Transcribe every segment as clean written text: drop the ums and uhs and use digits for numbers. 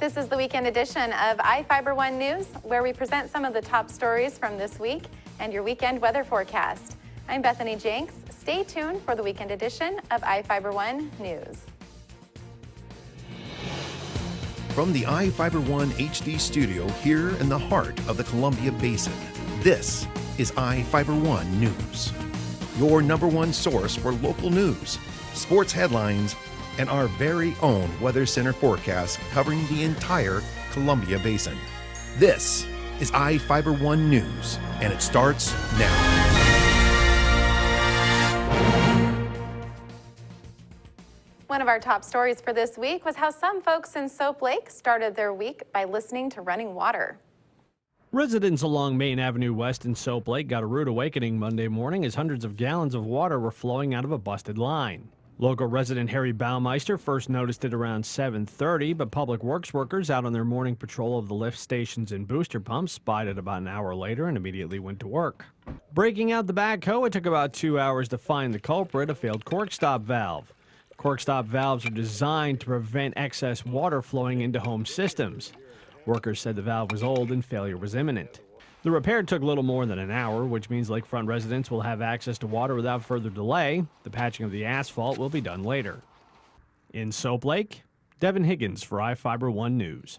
This is the weekend edition of iFiber One News, where we present some of the top stories from this week and your weekend weather forecast. I'm Bethany Jenks. Stay tuned for the weekend edition of iFiber One News. From the iFiber One HD studio here in the heart of the Columbia Basin, this is iFiber One News, your number one source for local news, sports headlines, and our very own Weather Center forecast covering the entire Columbia Basin. This is iFiber One News, and it starts now. One of our top stories for this week was how some folks in Soap Lake started their week by listening to running water. Residents along Main Avenue West in Soap Lake got a rude awakening Monday morning as hundreds of gallons of water were flowing out of a busted line. Local resident Harry Baumeister first noticed it around 7:30, but Public Works workers out on their morning patrol of the lift stations and booster pumps spotted it about an hour later and immediately went to work. Breaking out the backhoe, it took about 2 hours to find the culprit, a failed cork stop valve. Cork stop valves are designed to prevent excess water flowing into home systems. Workers said the valve was old and failure was imminent. The repair took little more than an hour, which means lakefront residents will have access to water without further delay. The patching of the asphalt will be done later. In Soap Lake, Devin Higgins for iFiber One News.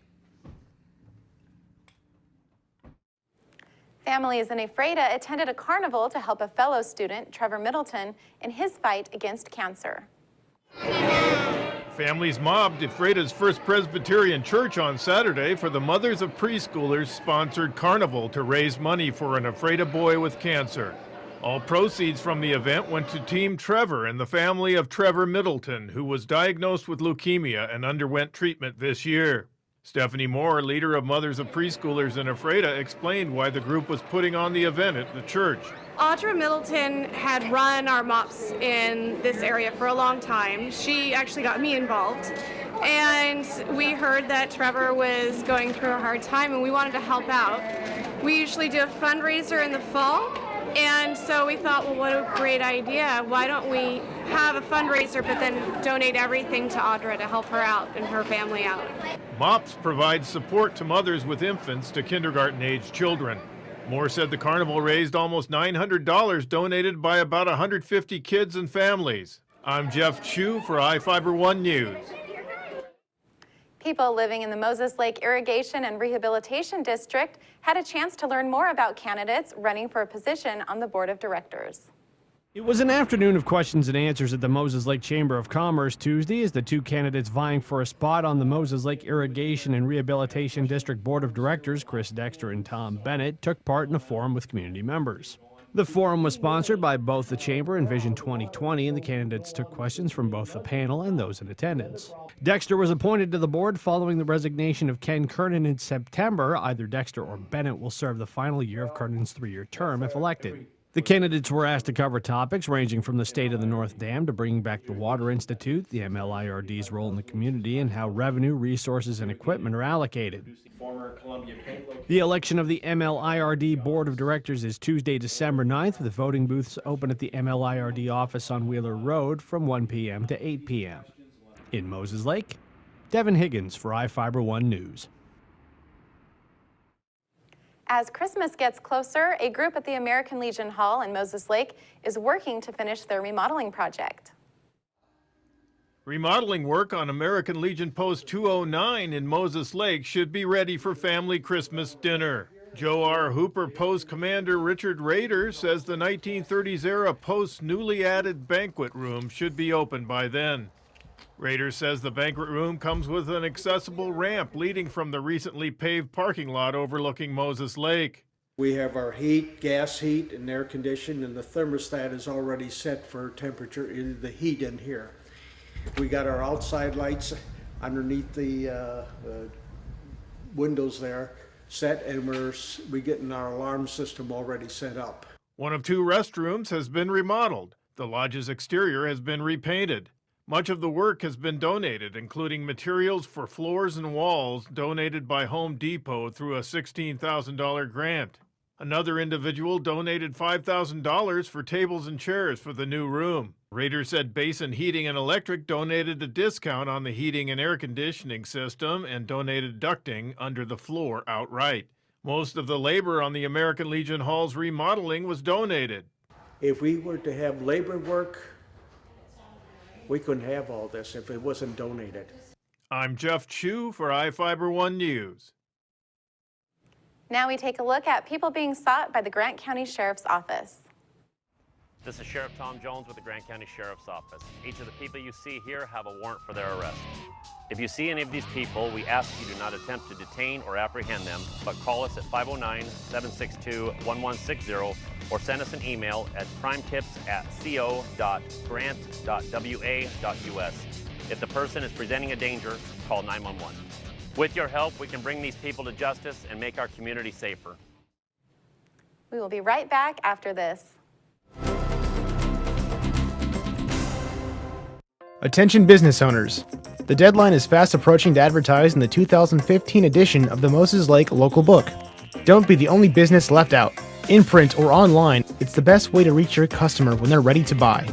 Families in Ephrata attended a carnival to help a fellow student, Trevor Middleton, in his fight against cancer. Families mobbed Ephrata's First Presbyterian Church on Saturday for the Mothers of Preschoolers sponsored carnival to raise money for an Ephrata boy with cancer. All proceeds from the event went to Team Trevor and the family of Trevor Middleton, who was diagnosed with leukemia and underwent treatment this year. Stephanie Moore, leader of Mothers of Preschoolers in Ephrata, explained why the group was putting on the event at the church. Audra Middleton had run our MOPS in this area for a long time. She actually got me involved. And we heard that Trevor was going through a hard time and we wanted to help out. We usually do a fundraiser in the fall. And so we thought, well, what a great idea. Why don't we have a fundraiser but then donate everything to Audra to help her out and her family out. MOPS provides support to mothers with infants to kindergarten-age children. Moore said the carnival raised almost $900 donated by about 150 kids and families. I'm Jeff Chu for iFiber One News. People living in the Moses Lake Irrigation and Rehabilitation District had a chance to learn more about candidates running for a position on the board of directors. It was an afternoon of questions and answers at the Moses Lake Chamber of Commerce Tuesday as the two candidates vying for a spot on the Moses Lake Irrigation and Rehabilitation District Board of Directors, Chris Dexter and Tom Bennett, took part in a forum with community members. The forum was sponsored by both the Chamber and Vision 2020, and the candidates took questions from both the panel and those in attendance. Dexter was appointed to the board following the resignation of Ken Kernan in September. Either Dexter or Bennett will serve the final year of Kernan's 3-year term if elected. The candidates were asked to cover topics ranging from the state of the North Dam to bringing back the Water Institute, the MLIRD's role in the community, and how revenue, resources, and equipment are allocated. The election of the MLIRD Board of Directors is Tuesday, December 9th, with voting booths open at the MLIRD office on Wheeler Road from 1 p.m. to 8 p.m. In Moses Lake, Devin Higgins for iFiber One News. As Christmas gets closer, a group at the American Legion Hall in Moses Lake is working to finish their remodeling project. Remodeling work on American Legion Post 209 in Moses Lake should be ready for family Christmas dinner. Joe R. Hooper Post Commander Richard Rader says the 1930s-era post's newly added banquet room should be open by then. Rader says the banquet room comes with an accessible ramp leading from the recently paved parking lot overlooking Moses Lake. We have our heat, gas heat, and air conditioning, and the thermostat is already set for temperature in the heat in here. We got our outside lights underneath the windows there set, and we're getting our alarm system already set up. One of 2 restrooms has been remodeled. The lodge's exterior has been repainted. Much of the work has been donated, including materials for floors and walls donated by Home Depot through a $16,000 grant. Another individual donated $5,000 for tables and chairs for the new room. Rader said Basin Heating and Electric donated a discount on the heating and air conditioning system and donated ducting under the floor outright. Most of the labor on the American Legion Hall's remodeling was donated. If we were to have labor work, we couldn't have all this if it wasn't donated. I'm Jeff Chu for iFiber1 News. Now we take a look at people being sought by the Grant County Sheriff's Office. This is Sheriff Tom Jones with the Grant County Sheriff's Office. Each of the people you see here have a warrant for their arrest. If you see any of these people, we ask you do not attempt to detain or apprehend them, but call us at 509-762-1160 or send us an email at crimetips@co.grant.wa.us. If the person is presenting a danger, call 911. With your help, we can bring these people to justice and make our community safer. We will be right back after this. Attention business owners. The deadline is fast approaching to advertise in the 2015 edition of the Moses Lake Local Book. Don't be the only business left out. In print or online, it's the best way to reach your customer when they're ready to buy.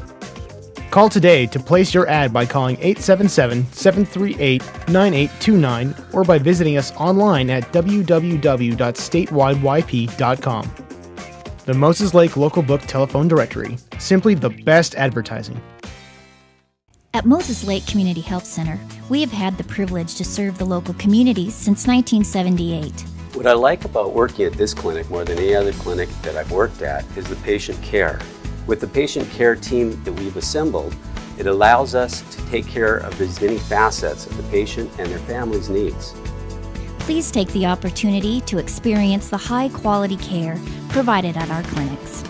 Call today to place your ad by calling 877-738-9829 or by visiting us online at www.statewideyp.com. The Moses Lake Local Book Telephone Directory. Simply the best advertising. At Moses Lake Community Health Center, we have had the privilege to serve the local communities since 1978. What I like about working at this clinic more than any other clinic that I've worked at is the patient care. With the patient care team that we've assembled, it allows us to take care of as many facets of the patient and their family's needs. Please take the opportunity to experience the high-quality care provided at our clinics.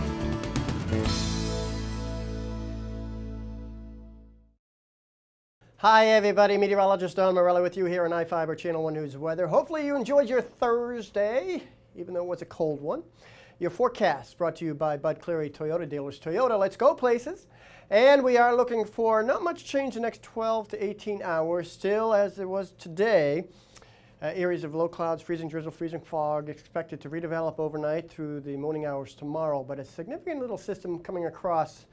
Hi everybody, meteorologist Don Morelli with you here on iFiber Channel 1 News Weather. Hopefully you enjoyed your Thursday, even though it was a cold one. Your forecast brought to you by Bud Cleary Toyota Dealers. Toyota, let's go places. And we are looking for not much change the next 12 to 18 hours, still as it was today. Areas of low clouds, freezing drizzle, freezing fog expected to redevelop overnight through the morning hours tomorrow, but a significant little system coming across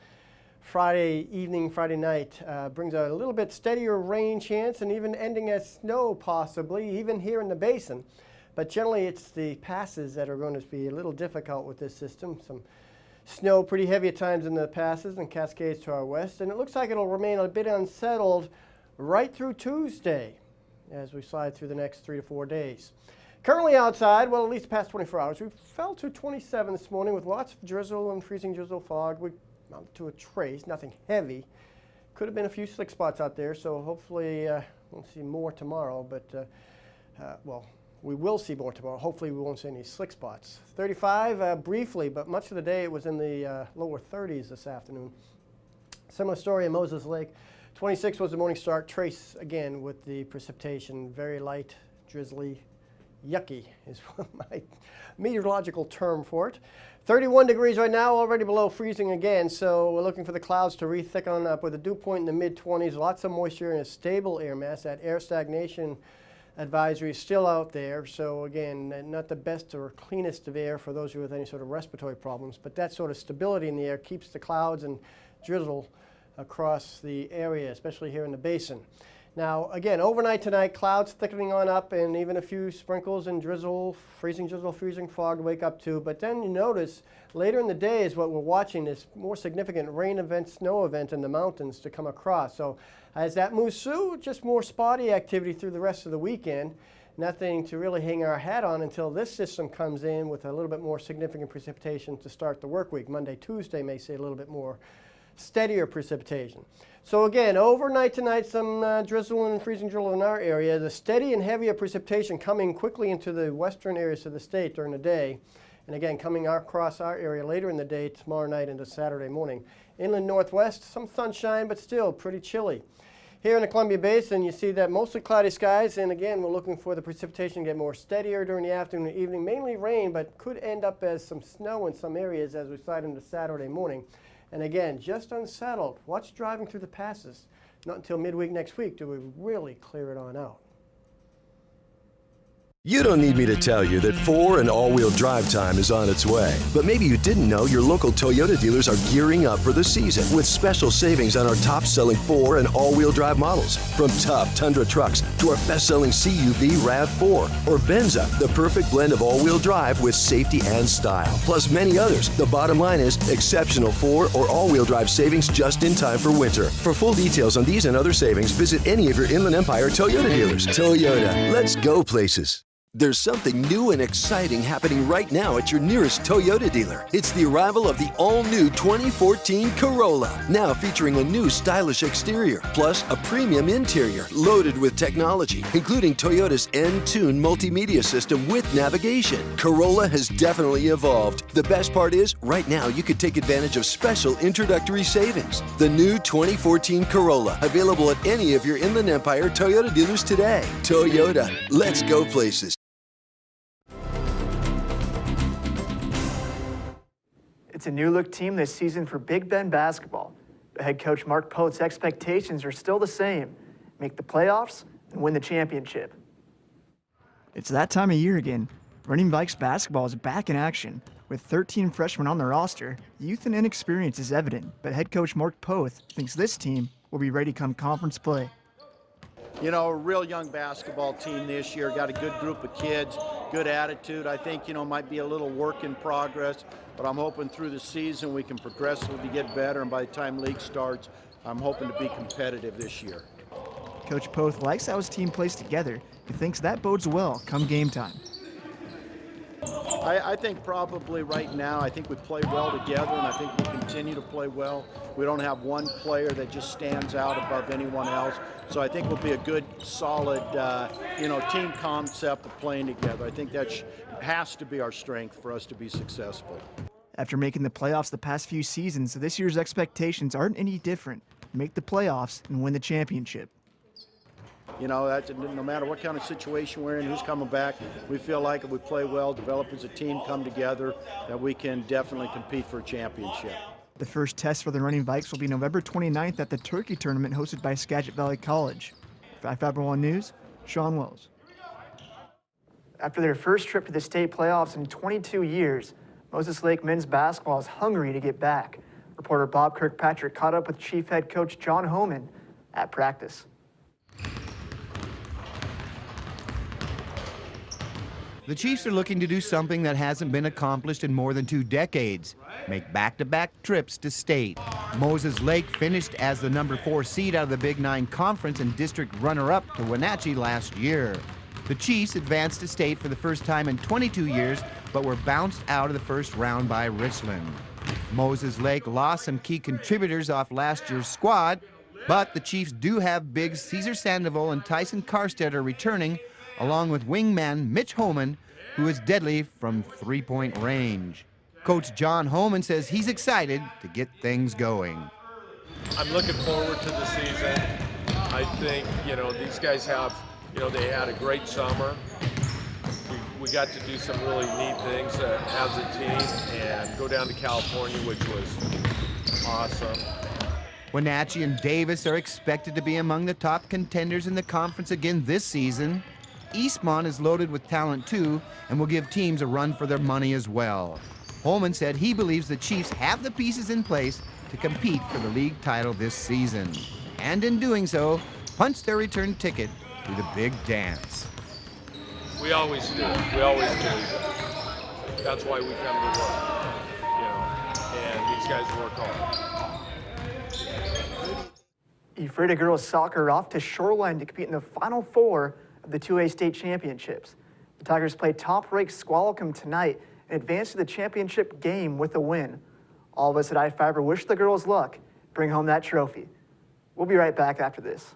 Friday evening, Friday night brings a little bit steadier rain chance and even ending as snow possibly, even here in the basin. But generally it's the passes that are going to be a little difficult with this system. Some snow pretty heavy at times in the passes and Cascades to our west, and it looks like it'll remain a bit unsettled right through Tuesday as we slide through the next 3 to 4 days. Currently outside, well, at least the past 24 hours, we fell to 27 this morning with lots of drizzle and freezing drizzle fog. We mounted to a trace, nothing heavy. Could have been a few slick spots out there, so hopefully we'll see more tomorrow, but well, we will see more tomorrow. Hopefully we won't see any slick spots. 35 briefly, but much of the day it was in the lower 30s this afternoon. Similar story in Moses Lake. 26 was the morning start. Trace again with the precipitation. Very light, drizzly, yucky is my meteorological term for it. 31 degrees right now, already below freezing again, so we're looking for the clouds to re-thicken up with a dew point in the mid-20s. Lots of moisture and a stable air mass. That air stagnation advisory is still out there, so again, not the best or cleanest of air for those who have any sort of respiratory problems, but that sort of stability in the air keeps the clouds and drizzle across the area, especially here in the basin. Now, again, overnight tonight, clouds thickening on up and even a few sprinkles and drizzle, freezing fog to wake up to. But then you notice later in the day is what we're watching, this more significant rain event, snow event in the mountains to come across. So as that moves through, just more spotty activity through the rest of the weekend. Nothing to really hang our hat on until this system comes in with a little bit more significant precipitation to start the work week. Monday, Tuesday may see a little bit more steadier precipitation. So again, overnight tonight, some drizzle and freezing drizzle in our area. The steady and heavier precipitation coming quickly into the western areas of the state during the day. And again, coming across our area later in the day, tomorrow night into Saturday morning. Inland northwest, some sunshine, but still pretty chilly. Here in the Columbia Basin, you see that mostly cloudy skies, and again, we're looking for the precipitation to get more steadier during the afternoon and evening, mainly rain, but could end up as some snow in some areas as we slide into Saturday morning. And again, just unsettled. Watch driving through the passes. Not until midweek next week do we really clear it on out. You don't need me to tell you that 4 and all-wheel drive time is on its way. But maybe you didn't know your local Toyota dealers are gearing up for the season with special savings on our top-selling 4 and all-wheel drive models. From tough Tundra trucks to our best-selling CUV RAV4 or Benza, the perfect blend of all-wheel drive with safety and style. Plus many others. The bottom line is exceptional 4 or all-wheel drive savings just in time for winter. For full details on these and other savings, visit any of your Inland Empire Toyota dealers. Toyota, let's go places. There's something new and exciting happening right now at your nearest Toyota dealer. It's the arrival of the all-new 2014 Corolla, now featuring a new stylish exterior, plus a premium interior loaded with technology, including Toyota's N-Tune multimedia system with navigation. Corolla has definitely evolved. The best part is, right now you could take advantage of special introductory savings. The new 2014 Corolla, available at any of your Inland Empire Toyota dealers today. Toyota, let's go places. It's a new-look team this season for Big Bend basketball. But head coach Mark Pote's expectations are still the same: make the playoffs and win the championship. It's that time of year again. Running Vikes basketball is back in action. With 13 freshmen on the roster, youth and inexperience is evident, but head coach Mark Pote thinks this team will be ready come conference play. You know, a real young basketball team this year, got a good group of kids, good attitude. I think, might be a little work in progress, but I'm hoping through the season we can progressively get better, and by the time league starts, I'm hoping to be competitive this year. Coach Pote likes how his team plays together and thinks that bodes well come game time. I think probably right now, I think we play well together, and I think we'll continue to play well. We don't have one player that just stands out above anyone else. So I think we'll be a good, solid, team concept of playing together. I think that has to be our strength for us to be successful. After making the playoffs the past few seasons, this year's expectations aren't any different. Make the playoffs and win the championship. That's, no matter what kind of situation we're in, who's coming back, we feel like if we play well, develop as a team, come together, that we can definitely compete for a championship. The first test for the Running Vikes will be November 29th at the Turkey Tournament hosted by Skagit Valley College. For iFiber1 News, Sean Wells. After their first trip to the state playoffs in 22 years, Moses Lake men's basketball is hungry to get back. Reporter Bob Kirkpatrick caught up with Chief Head Coach John Homan at practice. The Chiefs are looking to do something that hasn't been accomplished in more than 2 decades. Make back-to-back trips to state. Moses Lake finished as the number 4 seed out of the Big 9 Conference and district runner-up to Wenatchee last year. The Chiefs advanced to state for the first time in 22 years, but were bounced out of the first round by Richland. Moses Lake lost some key contributors off last year's squad, but the Chiefs do have bigs Cesar Sandoval and Tyson Karstetter returning, along with wingman Mitch Homan, who is deadly from three-point range. Coach John Homan says he's excited to get things going. I'm looking forward to the season. I think, these guys have, they had a great summer. We got to do some really neat things as a team and go down to California, which was awesome. Wenatchee and Davis are expected to be among the top contenders in the conference again this season. Eastmont is loaded with talent too and will give teams a run for their money as well. Holman said he believes the Chiefs have the pieces in place to compete for the league title this season. And in doing so, punch their return ticket to the big dance. We always do. We always believe it. That's why we come to work, and these guys work hard. Ephrata girls soccer are off to Shoreline to compete in the Final Four of the 2A state championships. The Tigers play top-ranked Squalicum tonight and advance to the championship game with a win. All of us at iFiber wish the girls luck. Bring home that trophy. We'll be right back after this.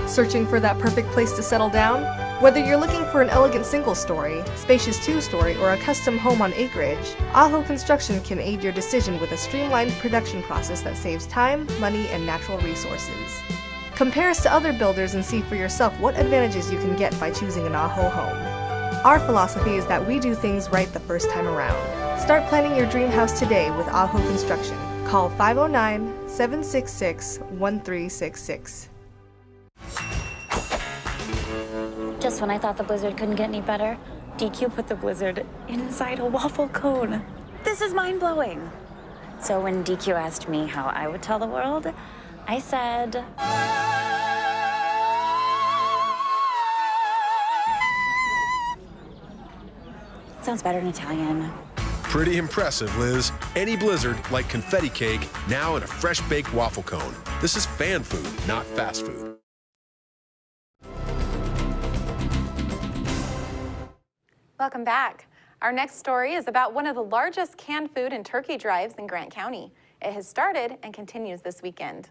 Searching for that perfect place to settle down? Whether you're looking for an elegant single-story, spacious two-story, or a custom home on acreage, Aho Construction can aid your decision with a streamlined production process that saves time, money, and natural resources. Compare us to other builders and see for yourself what advantages you can get by choosing an Aho home. Our philosophy is that we do things right the first time around. Start planning your dream house today with Aho Construction. Call 509-766-1366. Just when I thought the blizzard couldn't get any better, DQ put the blizzard inside a waffle cone. This is mind-blowing. So when DQ asked me how I would tell the world, I said... Sounds better in Italian. Pretty impressive, Liz. Any blizzard, like confetti cake, now in a fresh-baked waffle cone. This is fan food, not fast food. Welcome back. Our next story is about one of the largest canned food and turkey drives in Grant County. It has started and continues this weekend.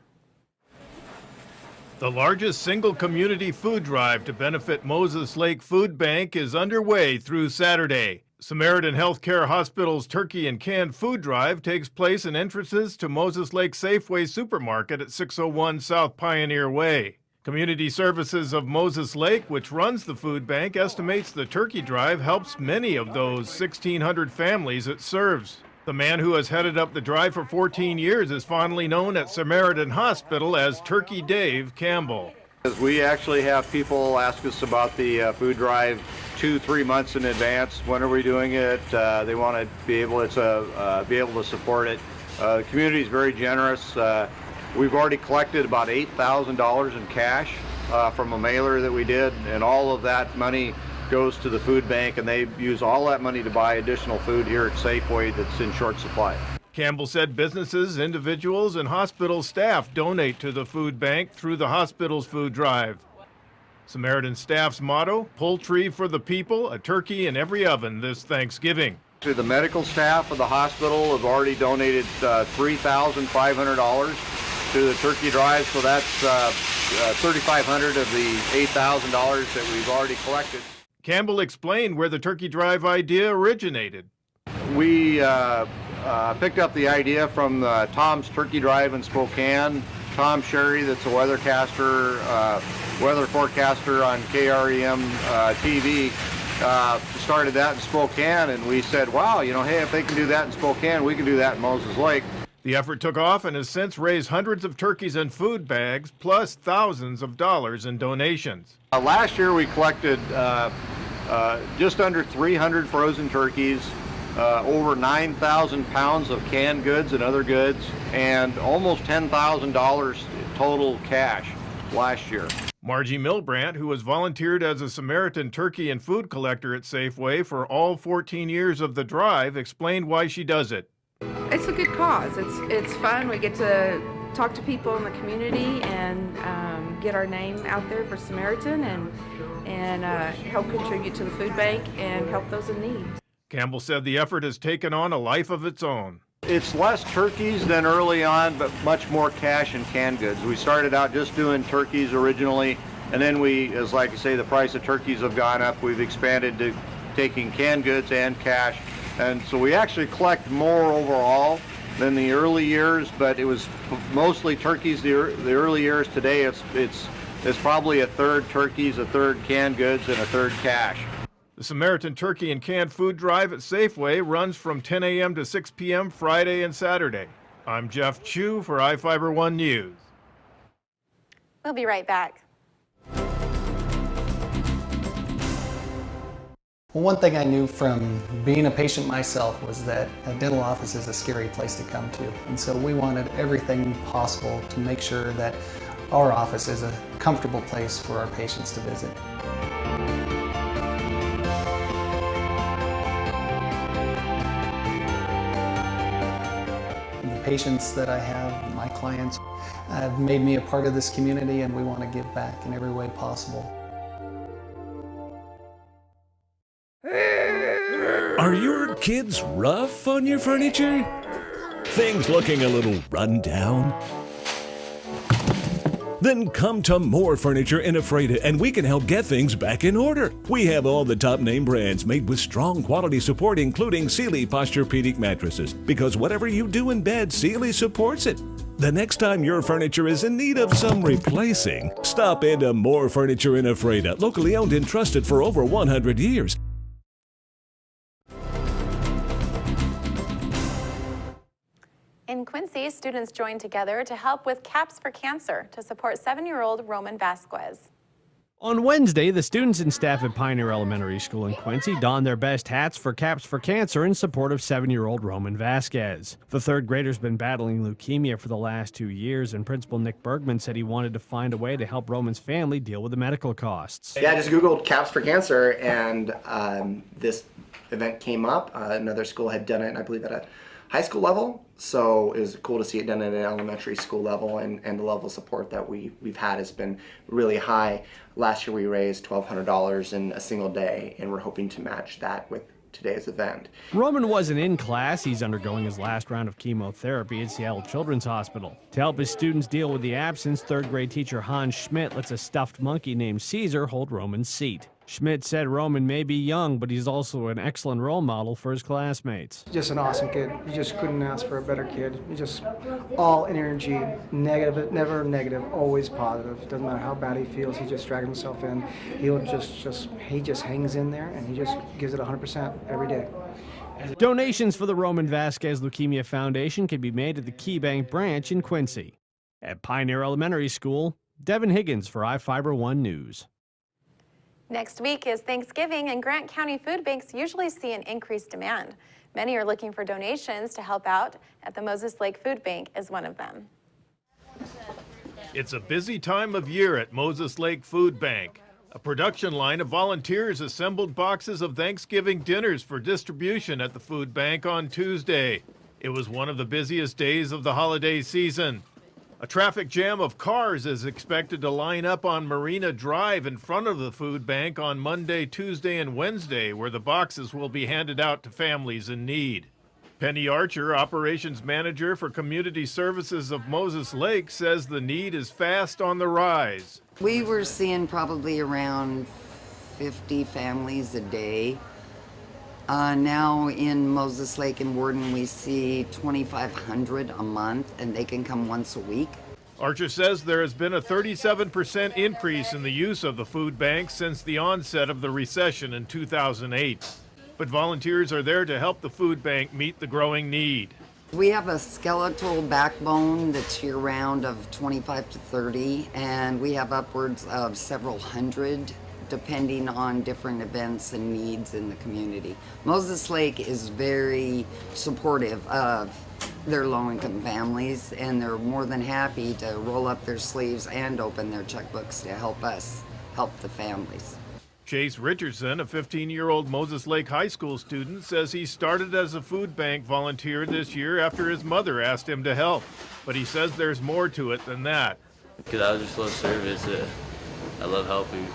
The largest single community food drive to benefit Moses Lake Food Bank is underway through Saturday. Samaritan Healthcare Hospital's turkey and canned food drive takes place in entrances to Moses Lake Safeway Supermarket at 601 South Pioneer Way. Community Services of Moses Lake, which runs the food bank, estimates the turkey drive helps many of those 1,600 families it serves. The man who has headed up the drive for 14 years is fondly known at Samaritan Hospital as Turkey Dave Campbell. We actually have people ask us about the food drive 2-3 months in advance. When are we doing it? They want to be able to support it. The community is very generous. We've already collected about $8,000 in cash from a mailer that we did, and all of that money goes to the food bank, and they use all that money to buy additional food here at Safeway that's in short supply. Campbell said businesses, individuals, and hospital staff donate to the food bank through the hospital's food drive. Samaritan staff's motto, poultry for the people, a turkey in every oven this Thanksgiving. To the medical staff of the hospital have already donated $3,500 to the turkey drive, so that's $3,500 of the $8,000 that we've already collected. Campbell explained where the turkey drive idea originated. We picked up the idea from Tom's Turkey Drive in Spokane. Tom Sherry, that's a weather forecaster on KREM TV, started that in Spokane, and we said, wow, hey, if they can do that in Spokane, we can do that in Moses Lake. The effort took off and has since raised hundreds of turkeys and food bags, plus thousands of dollars in donations. Last year we collected just under 300 frozen turkeys, over 9,000 pounds of canned goods and other goods, and almost $10,000 total cash last year. Margie Milbrandt, who has volunteered as a Samaritan turkey and food collector at Safeway for all 14 years of the drive, explained why she does it. It's a good cause. It's fun. We get to talk to people in the community and get our name out there for Samaritan and help contribute to the food bank and help those in need. Campbell said the effort has taken on a life of its own. It's less turkeys than early on, but much more cash and canned goods. We started out just doing turkeys originally, and then as like I say, the price of turkeys have gone up. We've expanded to taking canned goods and cash. And so we actually collect more overall than the early years, but it was mostly turkeys the early years. Today it's probably a third turkeys, a third canned goods, and a third cash. The Samaritan Turkey and Canned Food Drive at Safeway runs from 10 a.m. to 6 p.m. Friday and Saturday. I'm Jeff Chu for iFiber One News. We'll be right back. Well, one thing I knew from being a patient myself was that a dental office is a scary place to come to. And so we wanted everything possible to make sure that our office is a comfortable place for our patients to visit. The patients that I have, my clients, have made me a part of this community, and we want to give back in every way possible. Are your kids rough on your furniture? Things looking a little run down? Then come to More Furniture in Ephrata and we can help get things back in order. We have all the top name brands made with strong quality support, including Sealy Posturepedic mattresses, because whatever you do in bed, Sealy supports it. The next time your furniture is in need of some replacing, stop into More Furniture in Ephrata, locally owned and trusted for over 100 years. In Quincy, students joined together to help with Caps for Cancer to support 7-year-old Roman Vasquez. On Wednesday, the students and staff at Pioneer Elementary School in Quincy donned their best hats for Caps for Cancer in support of 7-year-old Roman Vasquez. The third grader's been battling leukemia for the last 2 years, and Principal Nick Bergman said he wanted to find a way to help Roman's family deal with the medical costs. Yeah, I just Googled Caps for Cancer, and this event came up. Another school had done it, and I believe at a high school level. So it was cool to see it done at an elementary school level, and the level of support that we've had has been really high. Last year we raised $1,200 in a single day, and we're hoping to match that with today's event. Roman wasn't in class. He's undergoing his last round of chemotherapy at Seattle Children's Hospital. To help his students deal with the absence, third grade teacher Hans Schmidt lets a stuffed monkey named Caesar hold Roman's seat. Schmidt said Roman may be young, but he's also an excellent role model for his classmates. Just an awesome kid. You just couldn't ask for a better kid. He's just all energy, negative, never negative, always positive. Doesn't matter how bad he feels, he just drags himself in. He just hangs in there, and he just gives it 100% every day. Donations for the Roman Vasquez Leukemia Foundation can be made at the KeyBank branch in Quincy. At Pioneer Elementary School, Devin Higgins for iFiber One News. Next week is Thanksgiving, and Grant County food banks usually see an increased demand. Many are looking for donations to help out, at the Moses Lake Food Bank is one of them. It's a busy time of year at Moses Lake Food Bank. A production line of volunteers assembled boxes of Thanksgiving dinners for distribution at the food bank on Tuesday. It was one of the busiest days of the holiday season. A traffic jam of cars is expected to line up on Marina Drive in front of the food bank on Monday, Tuesday, and Wednesday, where the boxes will be handed out to families in need. Penny Archer, operations manager for community services of Moses Lake, says the need is fast on the rise. We were seeing probably around 50 families a day. Now in Moses Lake and Warden, we see 2,500 a month, and they can come once a week. Archer says there has been a 37% increase in the use of the food bank since the onset of the recession in 2008. But volunteers are there to help the food bank meet the growing need. We have a skeletal backbone that's year-round of 25 to 30, and we have upwards of several hundred depending on different events and needs in the community. Moses Lake is very supportive of their low-income families, and they're more than happy to roll up their sleeves and open their checkbooks to help us help the families. Chase Richardson, a 15-year-old Moses Lake High School student, says he started as a food bank volunteer this year after his mother asked him to help. But he says there's more to it than that. Because I just love service. I love helping.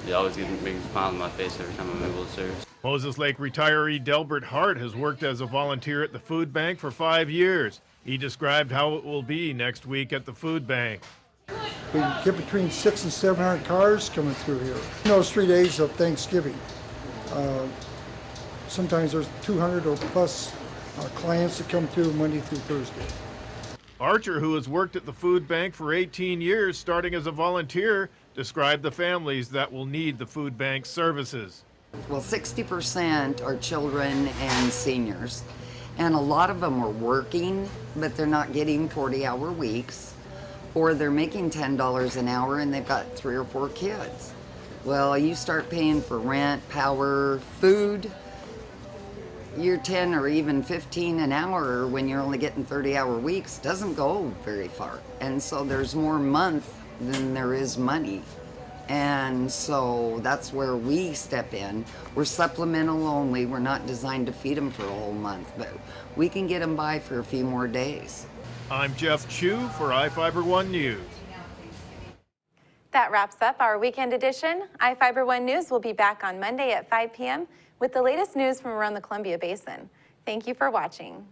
It always brings a smile on my face every time I'm able to serve. Moses Lake retiree Delbert Hart has worked as a volunteer at the food bank for 5 years. He described how it will be next week at the food bank. We get between 600 and 700 cars coming through here. Those 3 days of Thanksgiving. Sometimes there's 200 or plus clients that come through Monday through Thursday. Archer, who has worked at the food bank for 18 years, starting as a volunteer, described the families that will need the food bank's services. Well, 60% are children and seniors, and a lot of them are working, but they're not getting 40-hour weeks, or they're making $10 an hour and they've got 3 or 4 kids. Well, you start paying for rent, power, food, you're 10 or even 15 an hour when you're only getting 30-hour weeks, doesn't go very far. And so there's more month than there is money. And so that's where we step in. We're supplemental only. We're not designed to feed them for a whole month, but we can get them by for a few more days. I'm Jeff Chu for iFiber One News. That wraps up our weekend edition. iFiber One News will be back on Monday at 5 p.m. with the latest news from around the Columbia Basin. Thank you for watching.